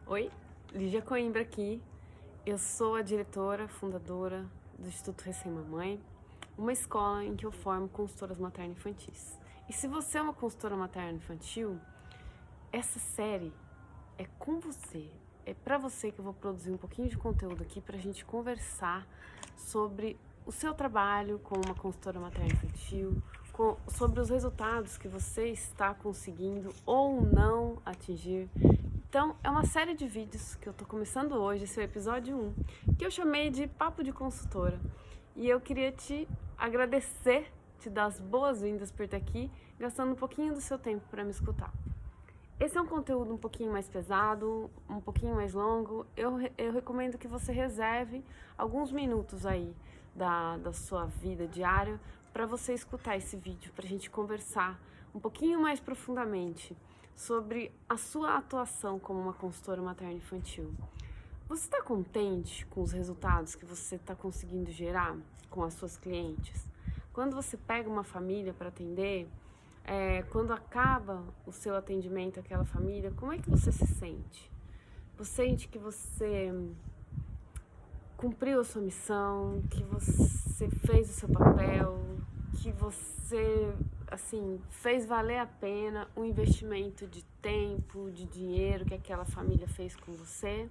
Oi, Lígia Coimbra aqui. Eu sou a diretora, fundadora do Instituto Recém-Mamãe, uma escola em que eu formo consultoras materno-infantis. E se você é uma consultora materno-infantil, essa série é com você. É para você que eu vou produzir um pouquinho de conteúdo aqui para a gente conversar sobre o seu trabalho como uma consultora materno-infantil, sobre os resultados que você está conseguindo ou não atingir. Então, é uma série de vídeos que eu tô começando hoje, esse é o episódio 1, que eu chamei de Papo de Consultora. E eu queria te agradecer, te dar as boas-vindas por estar aqui, gastando um pouquinho do seu tempo para me escutar. Esse é um conteúdo um pouquinho mais pesado, um pouquinho mais longo. Eu recomendo que você reserve alguns minutos aí da sua vida diária para você escutar esse vídeo, para a gente conversar um pouquinho mais profundamente sobre a sua atuação como uma consultora materno-infantil. Você está contente com os resultados que você está conseguindo gerar com as suas clientes? Quando você pega uma família para atender, quando acaba o seu atendimento àquela família, como é que você se sente? Você sente que você cumpriu a sua missão, que você fez o seu papel, que você, assim, fez valer a pena o investimento de tempo, de dinheiro que aquela família fez com você?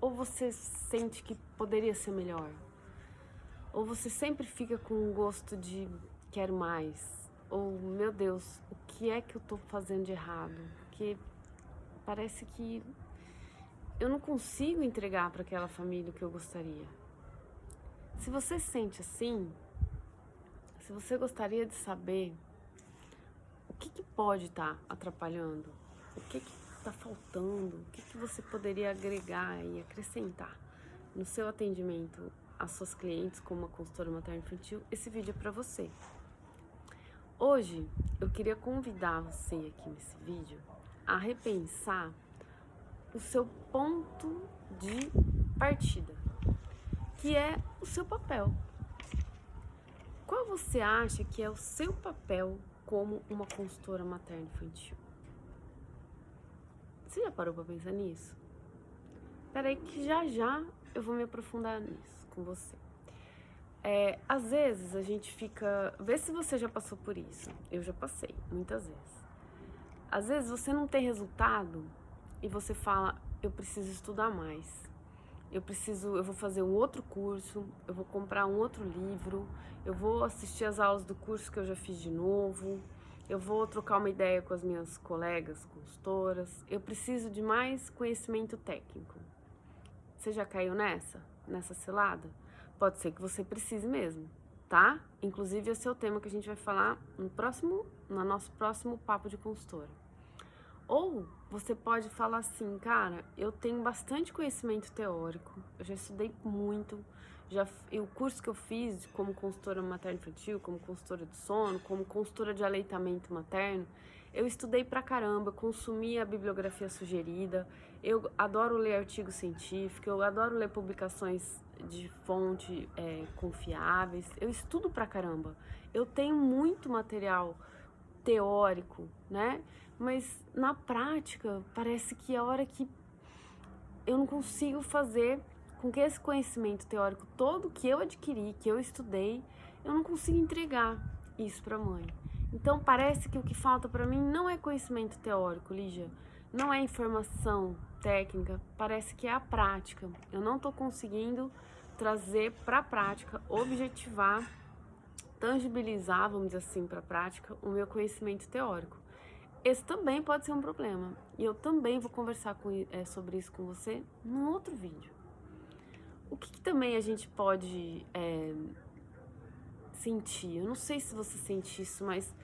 Ou você sente que poderia ser melhor? Ou você sempre fica com um gosto de quero mais? Ou, meu Deus, o que é que eu tô fazendo de errado? Porque parece que eu não consigo entregar para aquela família o que eu gostaria. Se você sente assim, se você gostaria de saber o que pode estar atrapalhando, o que está faltando, o que você poderia agregar e acrescentar no seu atendimento às suas clientes como uma consultora materno-infantil, esse vídeo é para você. Hoje eu queria convidar você aqui nesse vídeo a repensar o seu ponto de partida, que é o seu papel. Qual você acha que é o seu papel como uma consultora materno-infantil? Você já parou para pensar nisso? Peraí que já eu vou me aprofundar nisso com você. Às vezes a gente fica... Vê se você já passou por isso. Eu já passei, muitas vezes. Às vezes você não tem resultado e você fala, eu preciso estudar mais. Eu vou fazer um outro curso, eu vou comprar um outro livro, eu vou assistir as aulas do curso que eu já fiz de novo, eu vou trocar uma ideia com as minhas colegas consultoras, eu preciso de mais conhecimento técnico. Você já caiu nessa cilada? Pode ser que você precise mesmo, tá? Inclusive esse é o tema que a gente vai falar no nosso próximo papo de consultora. Ou você pode falar assim, cara, eu tenho bastante conhecimento teórico, eu já estudei muito, e o curso que eu fiz como consultora materno-infantil, como consultora de sono, como consultora de aleitamento materno, eu estudei pra caramba, consumi a bibliografia sugerida, eu adoro ler artigo científico, eu adoro ler publicações de fonte confiáveis, eu estudo pra caramba, eu tenho muito material teórico, né? Mas na prática parece que a hora que eu não consigo fazer com que esse conhecimento teórico todo que eu adquiri, que eu estudei, eu não consigo entregar isso para a mãe. Então parece que o que falta para mim não é conhecimento teórico, Lígia, não é informação técnica, parece que é a prática. Eu não estou conseguindo trazer para a prática, objetivar, tangibilizar, vamos dizer assim, para a prática o meu conhecimento teórico. Esse também pode ser um problema e eu também vou conversar sobre isso com você num outro vídeo. O que também a gente pode sentir? Eu não sei se você sente isso, mas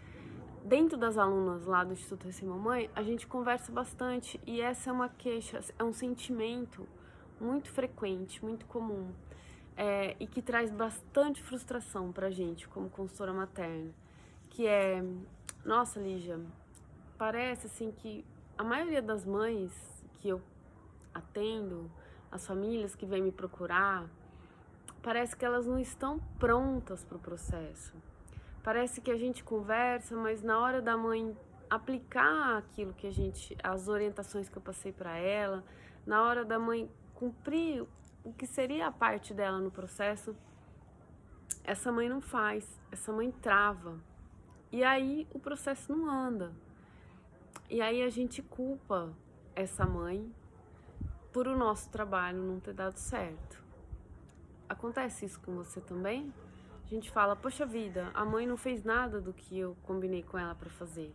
dentro das alunas lá do Instituto Recém-Mamãe, a gente conversa bastante e essa é uma queixa, é um sentimento muito frequente, muito comum. E que traz bastante frustração pra gente como consultora materna, que é, nossa, Lígia, parece assim que a maioria das mães que eu atendo, as famílias que vêm me procurar, parece que elas não estão prontas para o processo. Parece que a gente conversa, mas na hora da mãe aplicar aquilo que as orientações que eu passei para ela, na hora da mãe cumprir o que seria a parte dela no processo, essa mãe não faz, essa mãe trava. E aí o processo não anda. E aí a gente culpa essa mãe por o nosso trabalho não ter dado certo. Acontece isso com você também? A gente fala, poxa vida, a mãe não fez nada do que eu combinei com ela para fazer.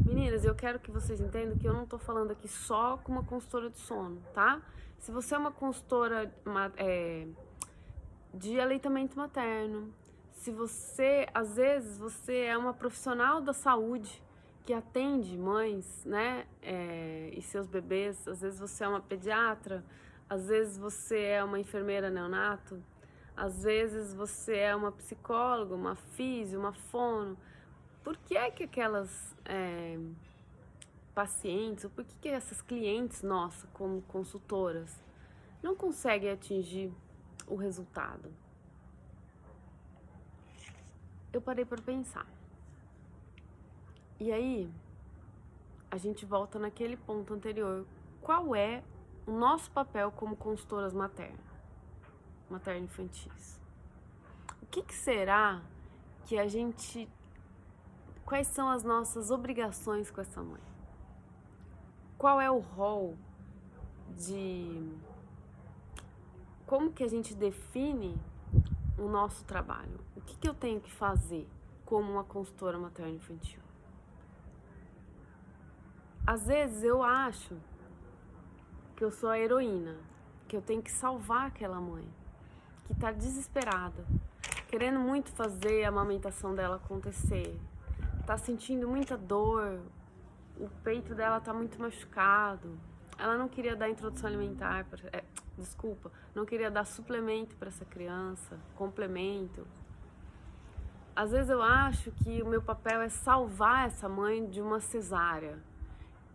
Meninas, eu quero que vocês entendam que eu não tô falando aqui só com uma consultora de sono, tá? Se você é uma consultora de aleitamento materno, se você, às vezes, você é uma profissional da saúde que atende mães, né, e seus bebês, às vezes você é uma pediatra, às vezes você é uma enfermeira neonato, às vezes você é uma psicóloga, uma físio, uma fono. Por que é que aquelas pacientes, ou por que essas clientes nossas, como consultoras, não conseguem atingir o resultado? Eu parei para pensar. E aí, a gente volta naquele ponto anterior. Qual é o nosso papel como consultoras materno-infantis? O que será que a gente... Quais são as nossas obrigações com essa mãe? Qual é o rol de... Como que a gente define o nosso trabalho? O que eu tenho que fazer como uma consultora materno-infantil? Às vezes eu acho que eu sou a heroína, que eu tenho que salvar aquela mãe que tá desesperada, querendo muito fazer a amamentação dela acontecer, tá sentindo muita dor, o peito dela tá muito machucado, ela não queria dar introdução alimentar, não queria dar suplemento para essa criança, complemento. Às vezes eu acho que o meu papel é salvar essa mãe de uma cesárea,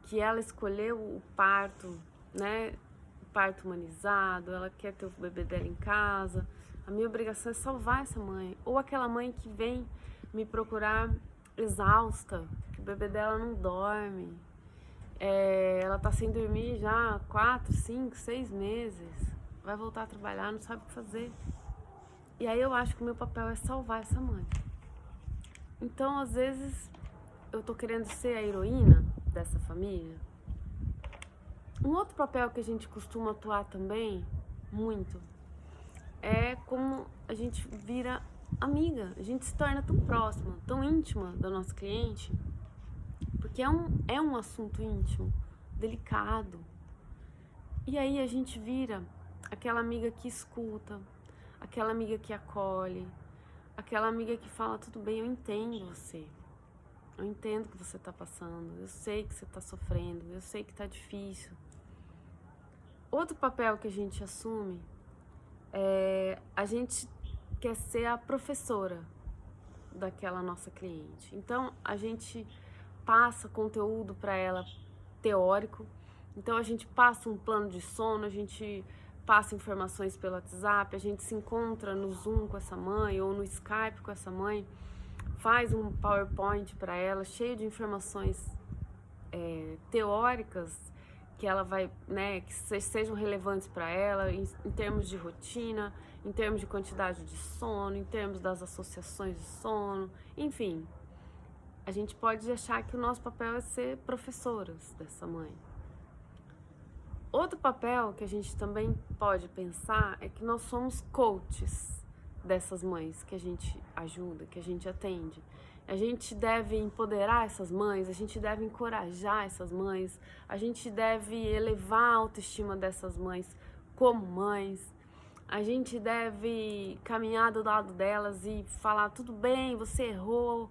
que ela escolheu o parto, né? O parto humanizado, ela quer ter o bebê dela em casa. A minha obrigação é salvar essa mãe. Ou aquela mãe que vem me procurar exausta, que o bebê dela não dorme. Ela tá sem dormir já 4, 5, 6 meses. Vai voltar a trabalhar, não sabe o que fazer. E aí eu acho que o meu papel é salvar essa mãe. Então, às vezes, eu tô querendo ser a heroína dessa família. Um outro papel que a gente costuma atuar também, muito, é como a gente vira amiga. A gente se torna tão próxima, tão íntima da nossa cliente, porque é um assunto íntimo, delicado. E aí a gente vira aquela amiga que escuta, aquela amiga que acolhe, aquela amiga que fala, tudo bem, eu entendo você. Eu entendo o que você tá passando, eu sei que você tá sofrendo, eu sei que tá difícil. Outro papel que a gente assume é a gente quer ser a professora daquela nossa cliente. Então, a gente passa conteúdo para ela teórico. Então, a gente passa um plano de sono, a gente passa informações pelo WhatsApp, a gente se encontra no Zoom com essa mãe ou no Skype com essa mãe, faz um PowerPoint para ela cheio de informações teóricas que ela vai, né, que sejam relevantes para ela em termos de rotina, em termos de quantidade de sono, em termos das associações de sono, enfim. A gente pode achar que o nosso papel é ser professoras dessa mãe. Outro papel que a gente também pode pensar é que nós somos coaches dessas mães que a gente ajuda, que a gente atende. A gente deve empoderar essas mães, a gente deve encorajar essas mães, a gente deve elevar a autoestima dessas mães como mães. A gente deve caminhar do lado delas e falar, tudo bem, você errou,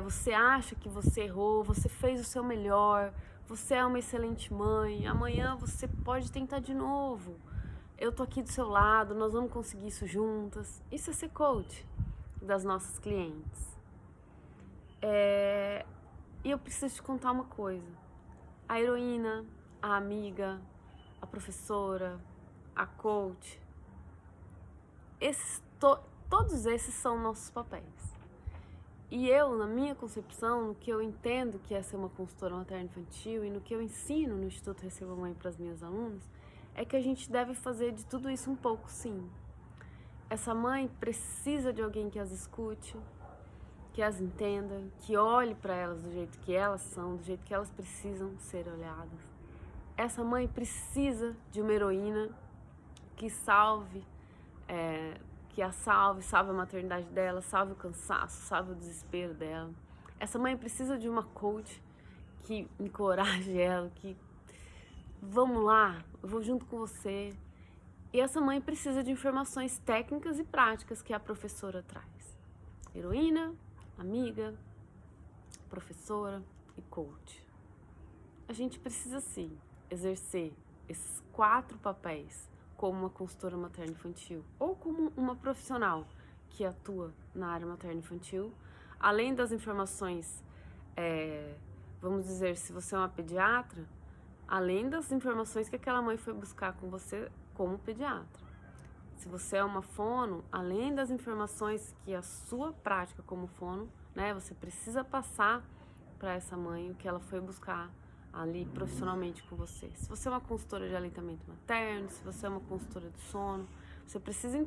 você acha que você errou, você fez o seu melhor, você é uma excelente mãe, amanhã você pode tentar de novo. Eu tô aqui do seu lado, nós vamos conseguir isso juntas. Isso é ser coach das nossas clientes. E eu preciso te contar uma coisa. A heroína, a amiga, a professora, a coach, todos esses são nossos papéis. E eu, na minha concepção, no que eu entendo que é ser uma consultora materno-infantil e no que eu ensino no Instituto Receba Mãe para as minhas alunas, é que a gente deve fazer de tudo isso um pouco, sim. Essa mãe precisa de alguém que as escute, que as entenda, que olhe para elas do jeito que elas são, do jeito que elas precisam ser olhadas. Essa mãe precisa de uma heroína que salve a maternidade dela, salve o cansaço, salve o desespero dela. Essa mãe precisa de uma coach que encoraje ela, que vamos lá, eu vou junto com você. E essa mãe precisa de informações técnicas e práticas que a professora traz. Heroína, amiga, professora e coach. A gente precisa sim exercer esses 4 papéis como uma consultora materno-infantil ou como uma profissional que atua na área materno-infantil, além das informações, vamos dizer, se você é uma pediatra, além das informações que aquela mãe foi buscar com você como pediatra. Se você é uma fono, além das informações que a sua prática como fono, né, você precisa passar para essa mãe o que ela foi buscar ali profissionalmente com você. Se você é uma consultora de aleitamento materno, se você é uma consultora de sono, você precisa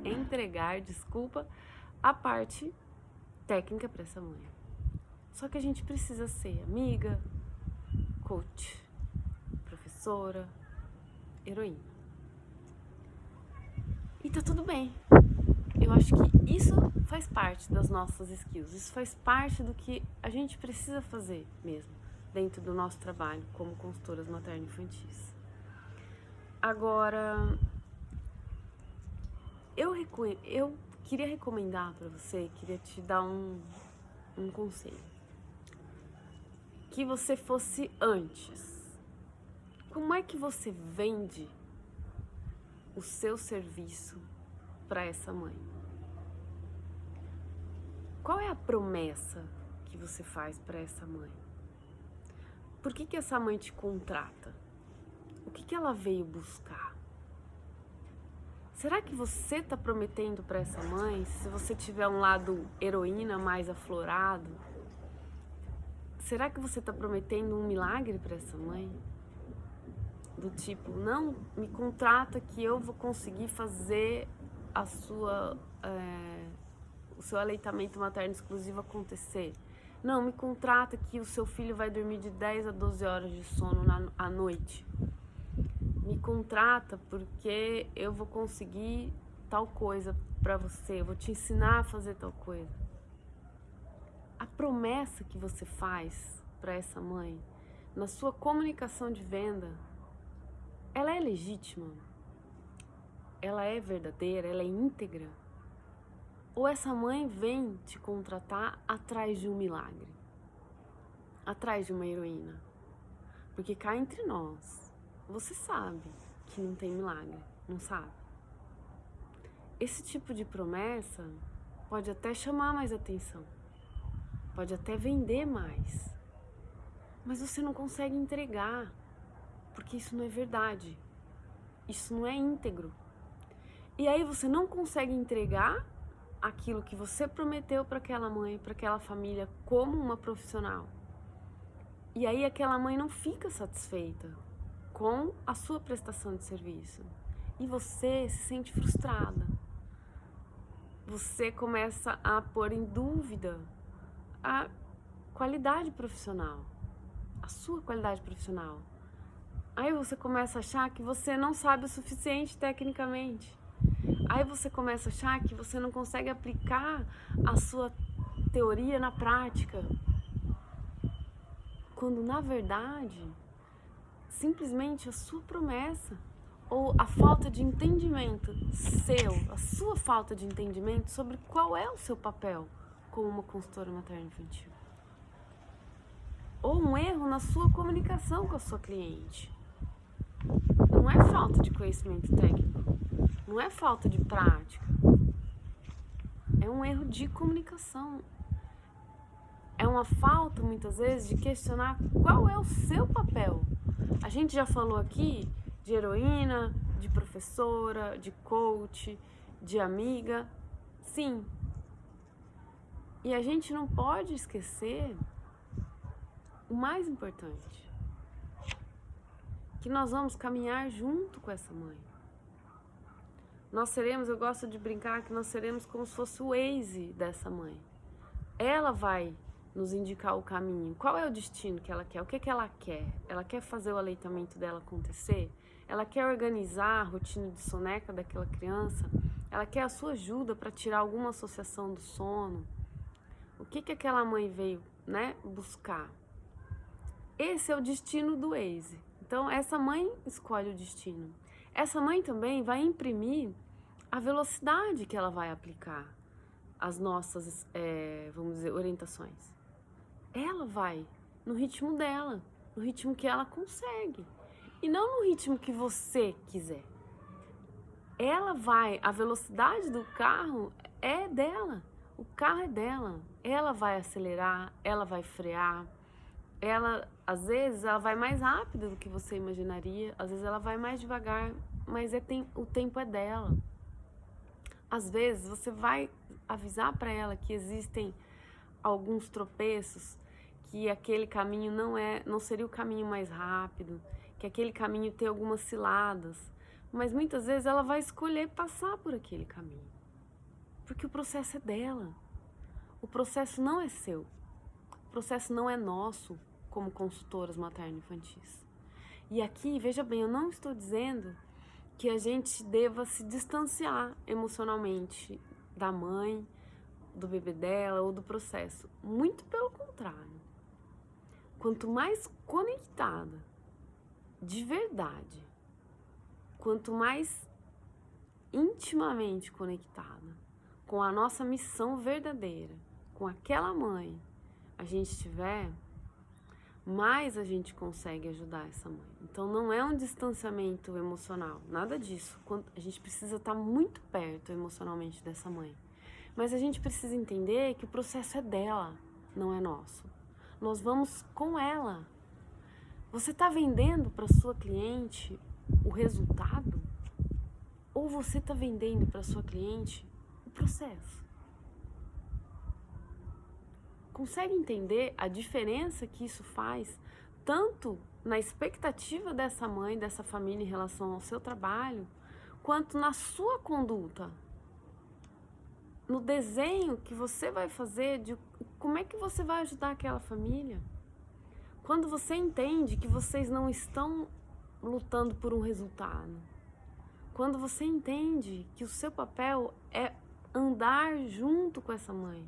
entregar, a parte técnica para essa mãe. Só que a gente precisa ser amiga, coach, professora, heroína. E tá tudo bem. Eu acho que isso faz parte das nossas skills, isso faz parte do que a gente precisa fazer mesmo dentro do nosso trabalho como consultoras materno-infantis. Agora, eu queria recomendar para você, queria te dar um conselho. Que você fosse antes. Como é que você vende o seu serviço para essa mãe? Qual é a promessa que você faz para essa mãe? Por que essa mãe te contrata? O que ela veio buscar? Será que você está prometendo para essa mãe, se você tiver um lado heroína mais aflorado, será que você está prometendo um milagre para essa mãe? Do tipo, não, me contrata que eu vou conseguir fazer o seu aleitamento materno exclusivo acontecer. Não, me contrata que o seu filho vai dormir de 10 a 12 horas de sono à noite. Me contrata porque eu vou conseguir tal coisa para você, eu vou te ensinar a fazer tal coisa. A promessa que você faz para essa mãe, na sua comunicação de venda, ela é legítima? Ela é verdadeira? Ela é íntegra? Ou essa mãe vem te contratar atrás de um milagre? Atrás de uma heroína? Porque cá entre nós, você sabe que não tem milagre, não sabe? Esse tipo de promessa pode até chamar mais atenção, pode até vender mais, mas você não consegue entregar, porque isso não é verdade, isso não é íntegro. E aí você não consegue entregar aquilo que você prometeu para aquela mãe, para aquela família, como uma profissional. E aí aquela mãe não fica satisfeita com a sua prestação de serviço. E você se sente frustrada. Você começa a pôr em dúvida a qualidade profissional, a sua qualidade profissional. Aí você começa a achar que você não sabe o suficiente tecnicamente. Aí você começa a achar que você não consegue aplicar a sua teoria na prática. Quando, na verdade, simplesmente a sua promessa ou a falta de entendimento a sua falta de entendimento sobre qual é o seu papel como uma consultora materno-infantil. Ou um erro na sua comunicação com a sua cliente. Não é falta de conhecimento técnico, não é falta de prática, é um erro de comunicação. É uma falta, muitas vezes, de questionar qual é o seu papel. A gente já falou aqui de heroína, de professora, de coach, de amiga, sim. E a gente não pode esquecer o mais importante, que nós vamos caminhar junto com essa mãe. Nós seremos, eu gosto de brincar que nós seremos como se fosse o Waze dessa mãe. Ela vai nos indicar o caminho. Qual é o destino que ela quer? O que que ela quer? Ela quer fazer o aleitamento dela acontecer? Ela quer organizar a rotina de soneca daquela criança? Ela quer a sua ajuda para tirar alguma associação do sono? O que que aquela mãe veio, né, buscar? Esse é o destino do Waze. Então, essa mãe escolhe o destino. Essa mãe também vai imprimir a velocidade que ela vai aplicar as nossas, vamos dizer, orientações. Ela vai no ritmo dela, no ritmo que ela consegue. E não no ritmo que você quiser. Ela vai, a velocidade do carro é dela. O carro é dela. Ela vai acelerar, ela vai frear. Ela, às vezes, ela vai mais rápido do que você imaginaria. Às vezes ela vai mais devagar, mas o tempo é dela. Às vezes você vai avisar para ela que existem alguns tropeços, que aquele caminho não seria o caminho mais rápido, que aquele caminho tem algumas ciladas, mas muitas vezes ela vai escolher passar por aquele caminho, porque o processo é dela. O processo não é seu, o processo não é nosso como consultoras materno-infantis. E aqui, veja bem, eu não estou dizendo que a gente deva se distanciar emocionalmente da mãe, do bebê dela ou do processo. Muito pelo contrário. Quanto mais conectada, de verdade, quanto mais intimamente conectada com a nossa missão verdadeira, com aquela mãe a gente estiver, mais a gente consegue ajudar essa mãe. Então não é um distanciamento emocional, nada disso. A gente precisa estar muito perto emocionalmente dessa mãe. Mas a gente precisa entender que o processo é dela, não é nosso. Nós vamos com ela. Você está vendendo para sua cliente o resultado? Ou você está vendendo para sua cliente o processo? Consegue entender a diferença que isso faz, tanto na expectativa dessa mãe, dessa família em relação ao seu trabalho, quanto na sua conduta? No desenho que você vai fazer de como é que você vai ajudar aquela família. Quando você entende que vocês não estão lutando por um resultado, quando você entende que o seu papel é andar junto com essa mãe,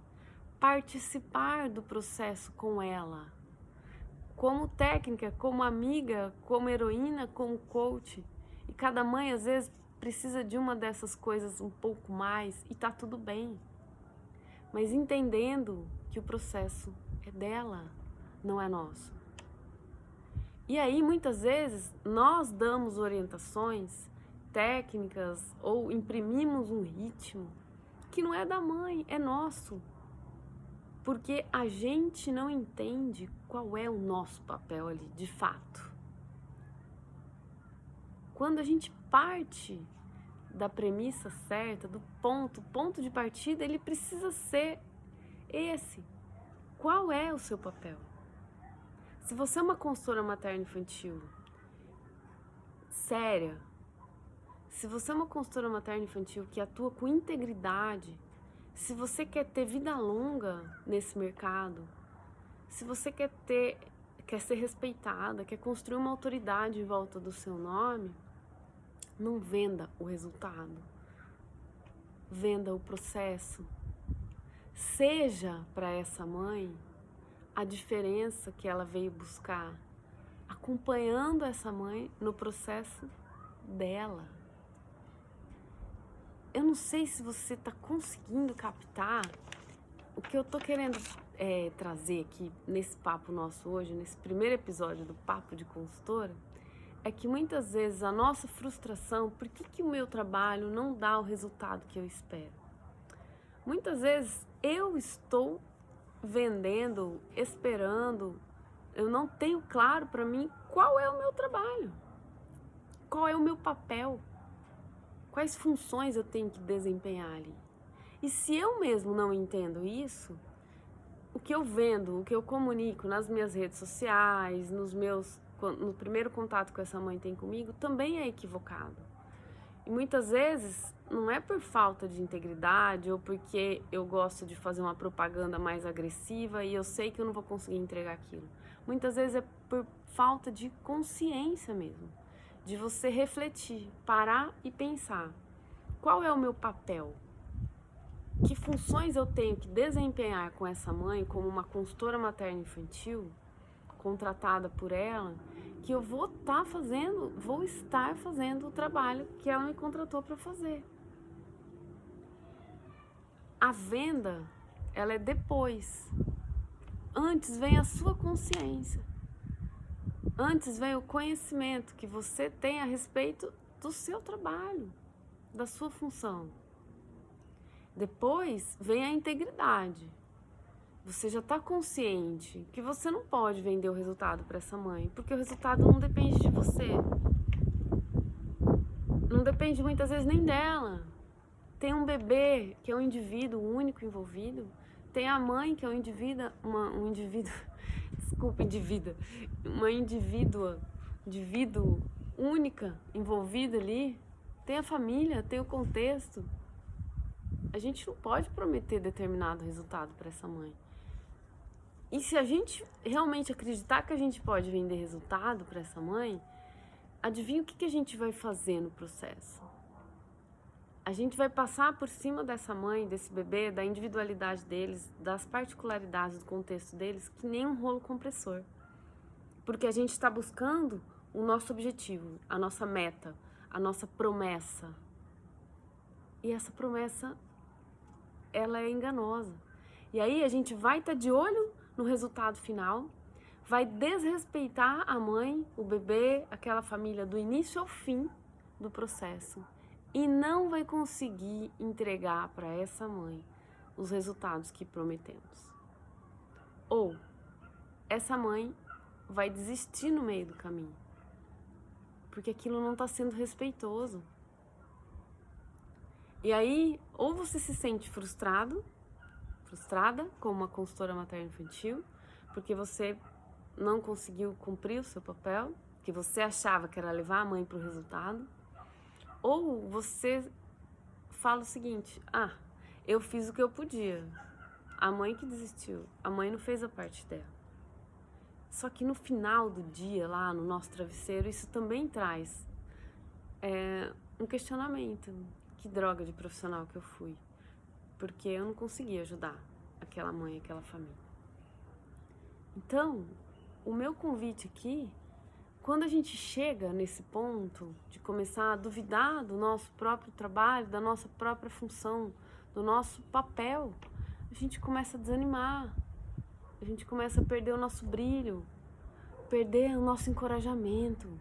participar do processo com ela, como técnica, como amiga, como heroína, como coach. E cada mãe às vezes precisa de uma dessas coisas um pouco mais e tá tudo bem. Mas entendendo que o processo é dela, não é nosso. E aí muitas vezes nós damos orientações técnicas ou imprimimos um ritmo que não é da mãe, é nosso. Porque a gente não entende qual é o nosso papel ali, de fato. Quando a gente parte da premissa certa, do ponto de partida, ele precisa ser esse. Qual é o seu papel? Se você é uma consultora materno-infantil séria, se você é uma consultora materno-infantil que atua com integridade, se você quer ter vida longa nesse mercado, se você quer ser respeitada, quer construir uma autoridade em volta do seu nome, não venda o resultado, venda o processo. Seja para essa mãe a diferença que ela veio buscar, acompanhando essa mãe no processo dela. Eu não sei se você está conseguindo captar o que eu tô querendo trazer aqui nesse papo nosso hoje, nesse primeiro episódio do Papo de Consultora, é que muitas vezes a nossa frustração, por que o meu trabalho não dá o resultado que eu espero? Muitas vezes eu estou vendendo, esperando, eu não tenho claro para mim qual é o meu trabalho, qual é o meu papel, quais funções eu tenho que desempenhar ali. E se eu mesmo não entendo isso, o que eu vendo, o que eu comunico nas minhas redes sociais, nos meus no primeiro contato que essa mãe tem comigo, também é equivocado. E muitas vezes não é por falta de integridade ou porque eu gosto de fazer uma propaganda mais agressiva e eu sei que eu não vou conseguir entregar aquilo. Muitas vezes é por falta de consciência mesmo, de você refletir, parar e pensar: qual é o meu papel? Que funções eu tenho que desempenhar com essa mãe como uma consultora materno-infantil, contratada por ela, que eu vou estar fazendo o trabalho que ela me contratou para fazer. A venda, ela é depois. Antes vem a sua consciência. Antes vem o conhecimento que você tem a respeito do seu trabalho, da sua função. Depois vem a integridade. Você já está consciente que você não pode vender o resultado para essa mãe, porque o resultado não depende de você. Não depende muitas vezes nem dela. Tem um bebê que é um indivíduo único envolvido, tem a mãe que é um indivíduo, uma indivíduo única envolvida ali, tem a família, tem o contexto. A gente não pode prometer determinado resultado para essa mãe. E se a gente realmente acreditar que a gente pode vender resultado para essa mãe, adivinha o que a gente vai fazer no processo? A gente vai passar por cima dessa mãe, desse bebê, da individualidade deles, das particularidades do contexto deles, que nem um rolo compressor. Porque a gente está buscando o nosso objetivo, a nossa meta, a nossa promessa. E essa promessa, ela é enganosa. E aí a gente vai estar de olho no resultado final, vai desrespeitar a mãe, o bebê, aquela família do início ao fim do processo e não vai conseguir entregar para essa mãe os resultados que prometemos. Ou essa mãe vai desistir no meio do caminho, porque aquilo não está sendo respeitoso. E aí, ou você se sente frustrada como uma consultora materno-infantil, porque você não conseguiu cumprir o seu papel, que você achava que era levar a mãe para o resultado, ou você fala o seguinte: eu fiz o que eu podia, a mãe que desistiu, a mãe não fez a parte dela. Só que no final do dia, lá no nosso travesseiro, isso também traz um questionamento. Que droga de profissional que eu fui, porque eu não consegui ajudar aquela mãe, aquela família. Então, o meu convite aqui, quando a gente chega nesse ponto de começar a duvidar do nosso próprio trabalho, da nossa própria função, do nosso papel, a gente começa a desanimar, a gente começa a perder o nosso brilho, perder o nosso encorajamento.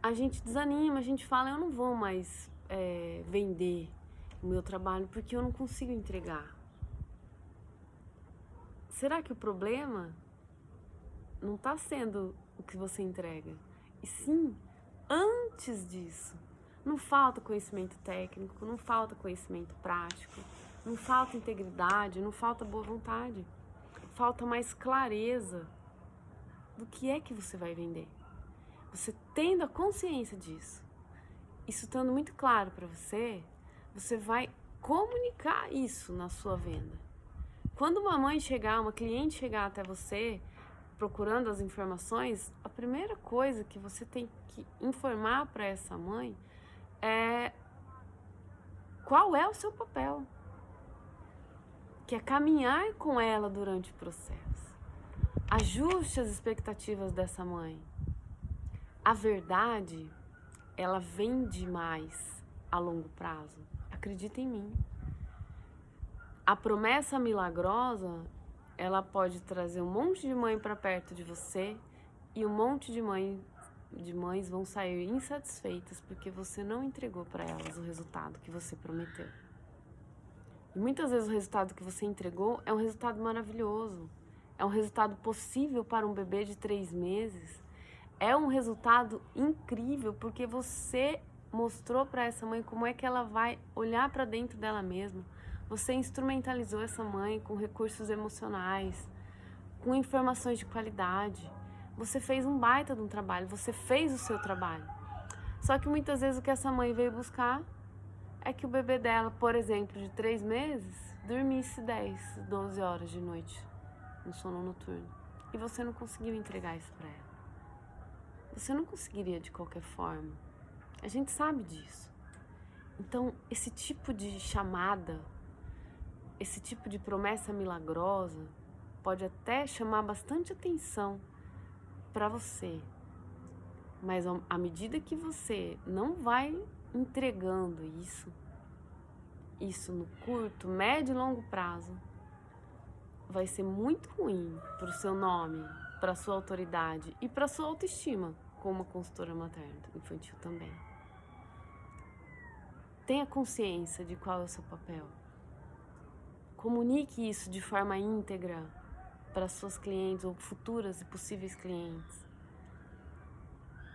A gente desanima, a gente fala: eu não vou mais vender o meu trabalho porque eu não consigo entregar. Será que o problema não está sendo o que você entrega? E sim, antes disso, não falta conhecimento técnico, não falta conhecimento prático, não falta integridade, não falta boa vontade. Falta mais clareza do que é que você vai vender. Você tendo a consciência disso, isso estando muito claro para você, você vai comunicar isso na sua venda. Quando uma cliente chegar até você procurando as informações, a primeira coisa que você tem que informar para essa mãe é qual é o seu papel, que é caminhar com ela durante o processo. Ajuste as expectativas dessa mãe. A verdade, ela vende mais a longo prazo. Acredita em mim. A promessa milagrosa, ela pode trazer um monte de mãe para perto de você e um monte de mães vão sair insatisfeitas porque você não entregou para elas o resultado que você prometeu. E muitas vezes o resultado que você entregou é um resultado maravilhoso, é um resultado possível para um bebê de 3 meses, é um resultado incrível porque você mostrou para essa mãe como é que ela vai olhar para dentro dela mesma. Você instrumentalizou essa mãe com recursos emocionais, com informações de qualidade. Você fez um baita de um trabalho, você fez o seu trabalho. Só que muitas vezes o que essa mãe veio buscar é que o bebê dela, por exemplo, de 3 meses, dormisse 10, 12 horas de noite no sono noturno. E você não conseguiu entregar isso para ela. Você não conseguiria de qualquer forma. A gente sabe disso. Então, esse tipo de chamada, esse tipo de promessa milagrosa pode até chamar bastante atenção para você. Mas à medida que você não vai entregando isso no curto, médio e longo prazo, vai ser muito ruim para o seu nome, para a sua autoridade e para a sua autoestima como uma consultora materna infantil também. Tenha consciência de qual é o seu papel. Comunique isso de forma íntegra para suas clientes ou futuras e possíveis clientes.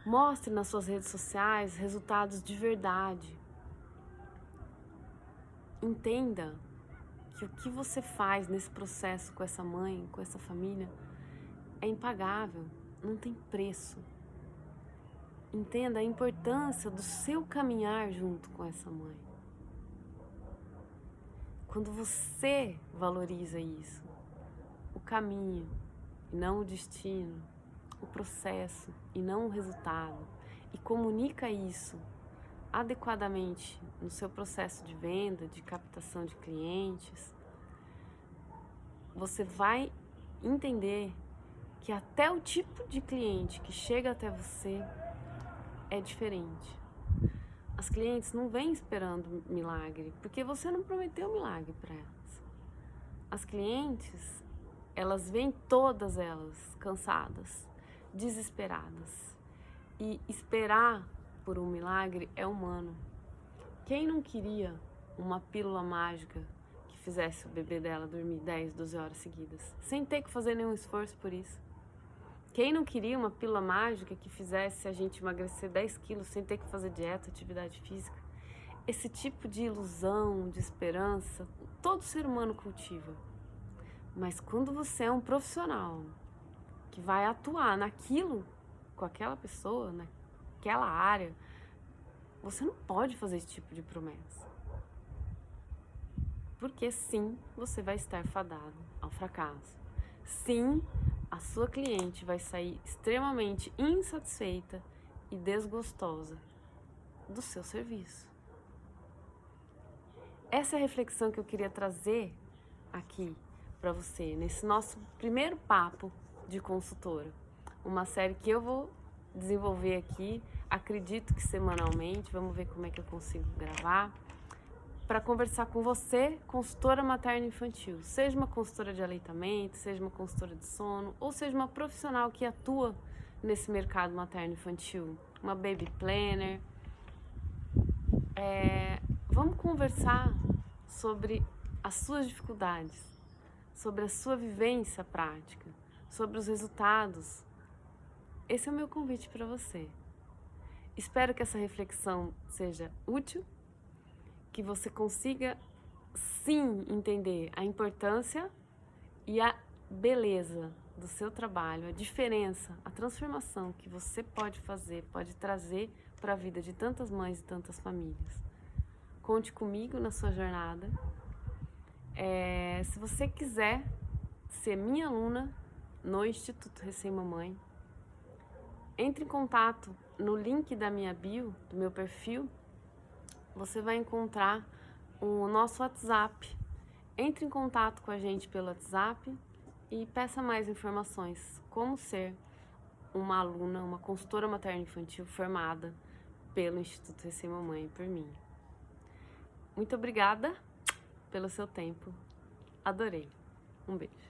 Mostre nas suas redes sociais resultados de verdade. Entenda que o que você faz nesse processo com essa mãe, com essa família, é impagável, não tem preço. Entenda a importância do seu caminhar junto com essa mãe. Quando você valoriza isso, o caminho e não o destino, o processo e não o resultado, e comunica isso adequadamente no seu processo de venda, de captação de clientes, você vai entender que até o tipo de cliente que chega até você é diferente. As clientes não vêm esperando milagre, porque você não prometeu milagre para elas. As clientes, elas vêm todas elas cansadas, desesperadas. E esperar por um milagre é humano. Quem não queria uma pílula mágica que fizesse o bebê dela dormir 10, 12 horas seguidas, sem ter que fazer nenhum esforço por isso? Quem não queria uma pílula mágica que fizesse a gente emagrecer 10 quilos sem ter que fazer dieta, atividade física? Esse tipo de ilusão, de esperança, todo ser humano cultiva. Mas quando você é um profissional que vai atuar naquilo, com aquela pessoa, naquela área, você não pode fazer esse tipo de promessa. Porque sim, você vai estar fadado ao fracasso. Sim, a sua cliente vai sair extremamente insatisfeita e desgostosa do seu serviço. Essa é a reflexão que eu queria trazer aqui para você, nesse nosso primeiro papo de consultora. Uma série que eu vou desenvolver aqui, acredito que semanalmente, vamos ver como é que eu consigo gravar, para conversar com você, consultora materno infantil. Seja uma consultora de aleitamento, seja uma consultora de sono, ou seja uma profissional que atua nesse mercado materno infantil, uma baby planner. Vamos conversar sobre as suas dificuldades, sobre a sua vivência prática, sobre os resultados. Esse é o meu convite para você. Espero que essa reflexão seja útil, que você consiga sim entender a importância e a beleza do seu trabalho, a diferença, a transformação que você pode fazer, pode trazer para a vida de tantas mães e tantas famílias. Conte comigo na sua jornada. Se você quiser ser minha aluna no Instituto Recém Mamãe, entre em contato no link da minha bio, do meu perfil. Você vai encontrar o nosso WhatsApp. Entre em contato com a gente pelo WhatsApp e peça mais informações. Como ser uma aluna, uma consultora materno-infantil formada pelo Instituto Recém Mamãe por mim. Muito obrigada pelo seu tempo. Adorei. Um beijo.